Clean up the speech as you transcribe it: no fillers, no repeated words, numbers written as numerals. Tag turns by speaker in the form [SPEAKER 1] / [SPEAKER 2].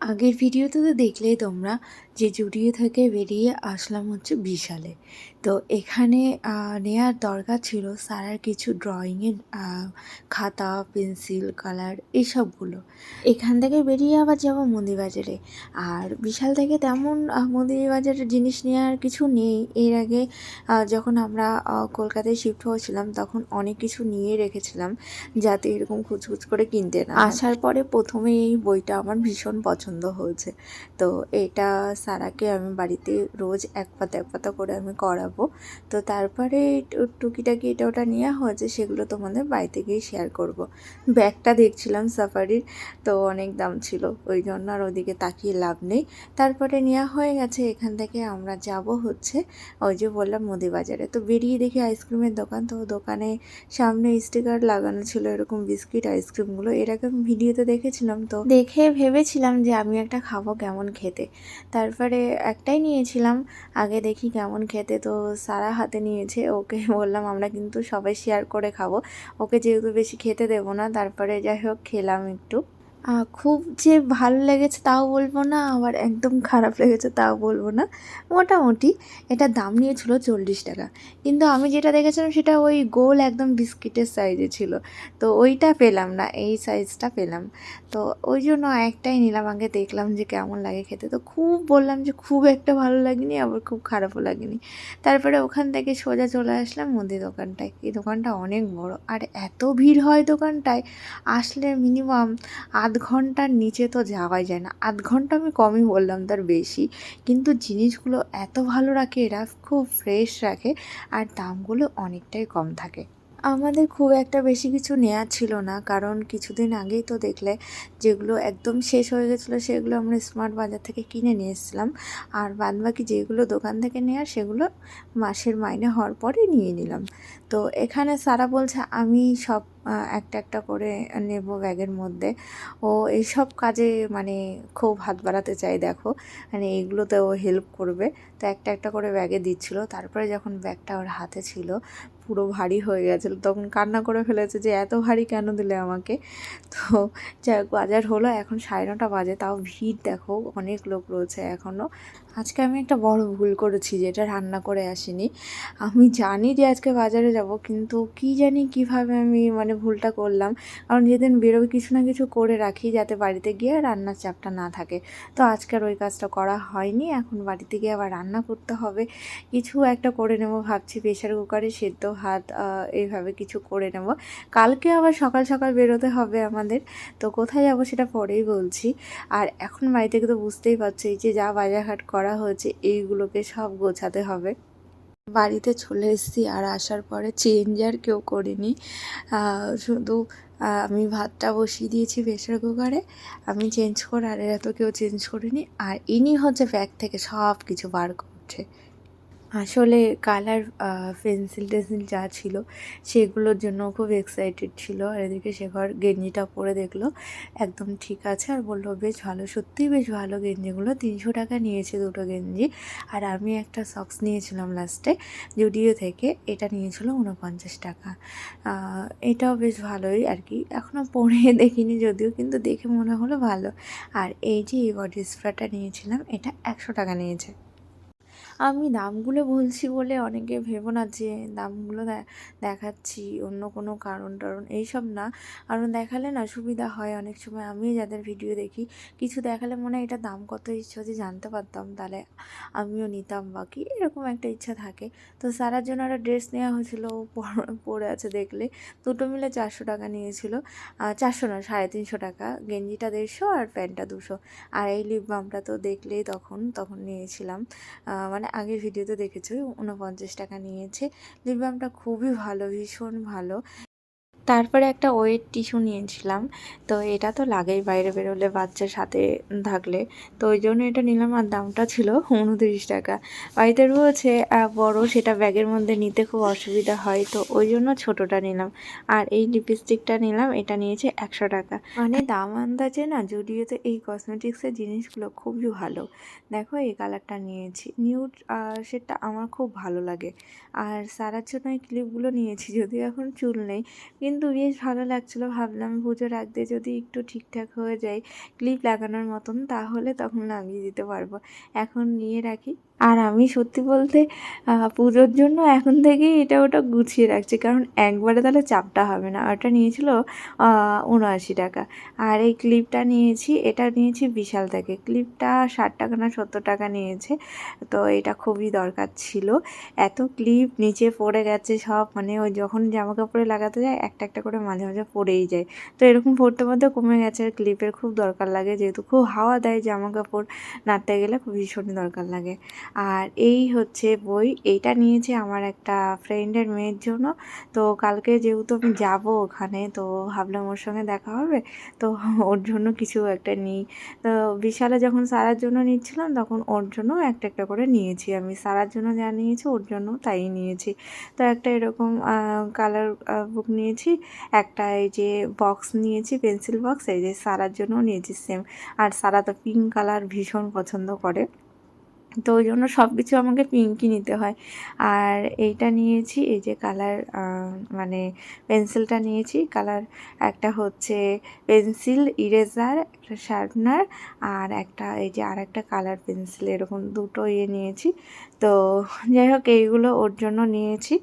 [SPEAKER 1] আগের ভিডিওতে তো দেখলেই তোমরা যে জুডিও থেকে বেরিয়ে আসলাম হচ্ছে বিশালে। তো এখানে নেয়ার দরকার ছিল সারার কিছু ড্রয়িংয়ের খাতা, পেন্সিল, কালার এইসবগুলো। এখান থেকে বেরিয়ে আবার যাবো মন্দিরবাজারে। আর বিশাল থেকে তেমন মন্দিরবাজারের জিনিস নেওয়ার কিছু নেই। এর আগে যখন আমরা কলকাতায় শিফট হয়েছিলাম তখন অনেক কিছু নিয়ে রেখেছিলাম যাতে এরকম খুচখুচ করে কিনতে না হয়। আসার পরে প্রথমে এই বইটা আমার ভীষণ পছন্দ হয়েছে। তো এটা সারাকে আমি বাড়িতে রোজ এক পাতা করে আমি করাবো। তো তারপরে টুকিটাকি এটা ওটা নেওয়া হয়েছে, সেগুলো তোমাদের বাড়িতে গিয়ে শেয়ার করব। ব্যাগটা দেখছিলাম সাফারির, তো অনেক দাম ছিল, ওই জন্য আর ওদিকে তাকিয়ে লাভ নেই। তারপরে নেওয়া হয়ে গেছে। এখান থেকে আমরা যাব হচ্ছে ওই যে বললাম মুদিবাজারে। তো বেরিয়ে দেখি আইসক্রিমের দোকান। তো দোকানে সামনে স্টিকার লাগানো ছিল এরকম বিস্কিট আইসক্রিমগুলো। এর আগে আমি ভিডিওতে দেখেছিলাম, তো দেখে ভেবেছিলাম যে আমি একটা খাবো কেমন খেতে। তারপরে একটাই নিয়েছিলাম, আগে দেখি কেমন খেতে। তো সারা হাতে নিয়েছে, ওকে বললাম আমরা কিন্তু সবাই শেয়ার করে খাবো, ওকে যেহেতু বেশি খেতে দেবো না। তারপরে যাই হোক খেলাম একটু। খুব যে ভালো লেগেছে তাও বলবো না, আবার একদম খারাপ লেগেছে তাও বলবো না, মোটামুটি। এটার দাম নিয়েছিল 40 টাকা। কিন্তু আমি যেটা দেখেছিলাম সেটা ওই গোল একদম বিস্কিটের সাইজে ছিল, তো ওইটা পেলাম না, এই সাইজটা পেলাম। তো ওই জন্য একটাই নিলাম। আগে দেখলাম যে কেমন লাগে খেতে। তো খুব বললাম যে খুব একটা ভালো লাগেনি, আবার খুব খারাপও লাগেনি। তারপরে ওখান থেকে সোজা চলে আসলাম মুদি দোকানটায়। এই দোকানটা অনেক বড়, আর এত ভিড় হয় দোকানটায়, আসলে মিনিমাম আধ ঘন্টার নিচে তো যাওয়াই যায় না। আধ ঘন্টা আমি কমই বললাম, তার বেশি। কিন্তু জিনিসগুলো এত ভালো রাখে এরা, খুব ফ্রেশ রাখে, আর দামগুলো অনেকটাই কম থাকে। আমাদের খুব একটা বেশি কিছু নেওয়া ছিল না, কারণ কিছুদিন আগেই তো দেখলে যেগুলো একদম শেষ হয়ে গেছিলো সেগুলো আমরা স্মার্ট বাজার থেকে কিনে নিয়ে এসেছিলাম। আর বাদবাকি যেগুলো দোকান থেকে নেওয়ার সেগুলো মাসের মাইনে হওয়ার পরে নিয়ে নিলাম। তো এখানে সারা বলছে আমি সব একটা একটা করে নেব ব্যাগের মধ্যে। ও এইসব কাজে মানে খুব হাত বাড়াতে চাই, দেখো মানে এইগুলোতে ও হেল্প করবে। তো একটা একটা করে ব্যাগে দিচ্ছিলো। তারপরে যখন ব্যাগটা ওর হাতে ছিল পুরো ভারী হয়ে গেছিলো, তখন কান্না করে ফেলেছে যে এত ভারী কেন দিলে আমাকে। তো যাই হোক বাজার হলো, এখন 9:30 বাজে, তাও ভিড় দেখো, অনেক লোক রয়েছে এখনও। আজকে আমি একটা বড় ভুল করেছি, যেটা রান্না করে আসিনি। আমি জানি যে আজকে বাজারে যাব, কিন্তু কি জানি কিভাবে আমি মানে ভুলটা করলাম। কারণ যেদিন বেরোই কিছু না কিছু করে রাখি যাতে বাড়িতে গিয়ে রান্নার চাপটা না থাকে। তো আজকের ওই কাজটা করা হয়নি। এখন বাড়িতে গিয়ে আবার রান্না করতে হবে, কিছু একটা করে নেব ভাবছি। প্রেশার কুকারে সেদ্ধ ভাত এইভাবে কিছু করে নেব। কালকে আবার সকাল সকাল বেরোতে হবে আমাদের। তো কোথায় যাব সেটা পরেই বলছি। আর এখন বাড়ি থেকে তো বুঝতেই পারছো, এই যে যা বাজারহাট করা হয়েছে এইগুলোকে সব গোছাতে হবে। বাড়িতে চলে এসেছি, আর আসার পরে চেঞ্জ আর কেউ করিনি। শুধু আমি ভাতটা বসিয়ে দিয়েছি প্রেশার কুকারে, আমি চেঞ্জ করে, আর এরা তো কেউ চেঞ্জ করিনি। আর ইনি হচ্ছে ব্যাগ থেকে সব কিছু বার করছে। আসলে কালার পেন্সিল টেন্সিল যা ছিল সেগুলোর জন্য খুব এক্সাইটেড ছিল। আর এদিকে শেখর গেঞ্জিটা পরে দেখলো একদম ঠিক আছে, আর বললো বেশ ভালো, সত্যিই বেশ ভালো গেঞ্জিগুলো। 300 টাকা নিয়েছে দুটো গেঞ্জি। আর আমি একটা সক্স নিয়েছিলাম লাস্টে জুডিও থেকে, এটা নিয়েছিল 49 টাকা। এটাও বেশ ভালোই আর কি, এখনও পরে দেখিনি যদিও, কিন্তু দেখে মনে হলো ভালো। আর এই যে এই বডি স্প্রেটা নিয়েছিলাম, এটা 100 টাকা নিয়েছে। আমি দামগুলো বলছি বলে অনেকে ভেবো না যে দামগুলো দেখাচ্ছি অন্য কোনো কারণ টারণ, এইসব না। কারণ দেখালে না সুবিধা হয় অনেক সময়। আমি যাদের ভিডিও দেখি, কিছু দেখালে মনে হয় এটা দাম কত, ইচ্ছা যদি জানতে পারতাম তাহলে আমিও নিতাম, বা কি এরকম একটা ইচ্ছা থাকে। তো সারার জন্য একটা ড্রেস নেওয়া হয়েছিল, ও পরে আছে দেখলে। দুটো মিলে 400 টাকা নিয়েছিল। 400 না, 350 টাকা। গেঞ্জিটা 150 আর প্যান্টটা 200। আর এই লিপ বামটা তো দেখলেই তখন নিয়েছিলাম, মানে আগের ভিডিওতে দেখেছি 49 টাকা নিয়েছে। লিপ বামটা খুবই ভালো, ভীষণ ভালো। তারপরে একটা ওয়েট টিস্যু নিয়েছিলাম। তো এটা তো লাগেই বাইরে বেরোলে বাচ্চার সাথে থাকলে, তো ওই জন্য এটা নিলাম। আর দামটা ছিল 29 টাকা। বাড়িতে রয়েছে বড়, সেটা ব্যাগের মধ্যে নিতে খুব অসুবিধা হয়, তো ওই জন্য ছোটোটা নিলাম। আর এই লিপস্টিকটা নিলাম, এটা নিয়েছে 100 টাকা। মানে দাম আন্দাজে না জুডিওতে এই কসমেটিক্সের জিনিসগুলো খুবই ভালো। দেখো এই কালারটা নিয়েছি, নিউড সেটা আমার খুব ভালো লাগে। আর সারার জন্য এই ক্লিপগুলো নিয়েছি, যদিও এখন চুল নেই, কিন্তু কিন্তু বেশ ভালো লাগছিলো। ভাবলাম পুজোর আগ দিয়ে যদি একটু ঠিকঠাক হয়ে যায় ক্লিপ লাগানোর মতন, তাহলে তখন লাগিয়ে দিতে পারবো। এখন নিয়ে রাখি। আর আমি সত্যি বলতে পুজোর জন্য এখন থেকেই এটা ওটা গুছিয়ে রাখছি, কারণ একবারে তাহলে চাপটা হবে না। ওটা নিয়েছিল ৭৯ টাকা। আর এই ক্লিপটা নিয়েছি, এটা নিয়েছি বিশাল থেকে। ক্লিপটা ৬০ টাকা না ৭০ টাকা নিয়েছে। তো এটা খুবই দরকার ছিল। এত ক্লিপ নিচে পড়ে গেছে সব, মানে ওই যখন জামা কাপড়ে লাগাতে যায় একটা একটা করে মাঝে মাঝে পড়েই যায়। তো এরকম পড়তে পড়তে কমে গেছে। আর ক্লিপের খুব দরকার লাগে, যেহেতু খুব হাওয়া দেয় জামা কাপড় নাড়তে গেলে খুব ভীষণই দরকার লাগে। আর এই হচ্ছে বই, এইটা নিয়েছি আমার একটা ফ্রেন্ডের মেয়ের জন্য। তো কালকে যেহেতু আমি যাবো ওখানে, তো ভাবলাম ওর সঙ্গে দেখা হবে, তো ওর জন্য কিছু একটা নিই। তো বিশালে যখন সারার জন্য নিচ্ছিলাম, তখন ওর জন্য একটা একটা করে নিয়েছি আমি। সারার জন্য যা নিয়েছি ওর জন্য তাই নিয়েছি। তো একটা এরকম কালার বুক নিয়েছি, একটা এই যে বক্স নিয়েছি, পেন্সিল বক্স, এই যে সারার জন্যও নিয়েছি সেম। আর সারা তো পিঙ্ক কালার ভীষণ পছন্দ করে, তো ওই জন্য সব কিছু আমাকে পিঙ্কই নিতে হয়। আর এইটা নিয়েছি, এই যে কালার, মানে পেন্সিলটা নিয়েছি কালার, একটা হচ্ছে পেন্সিল ইরেজার, একটা শার্পনার, আর একটা এই যে আরেকটা কালার পেন্সিল, এরকম দুটো নিয়েছি। তো যাই হোক এইগুলো ওর জন্য নিয়েছি।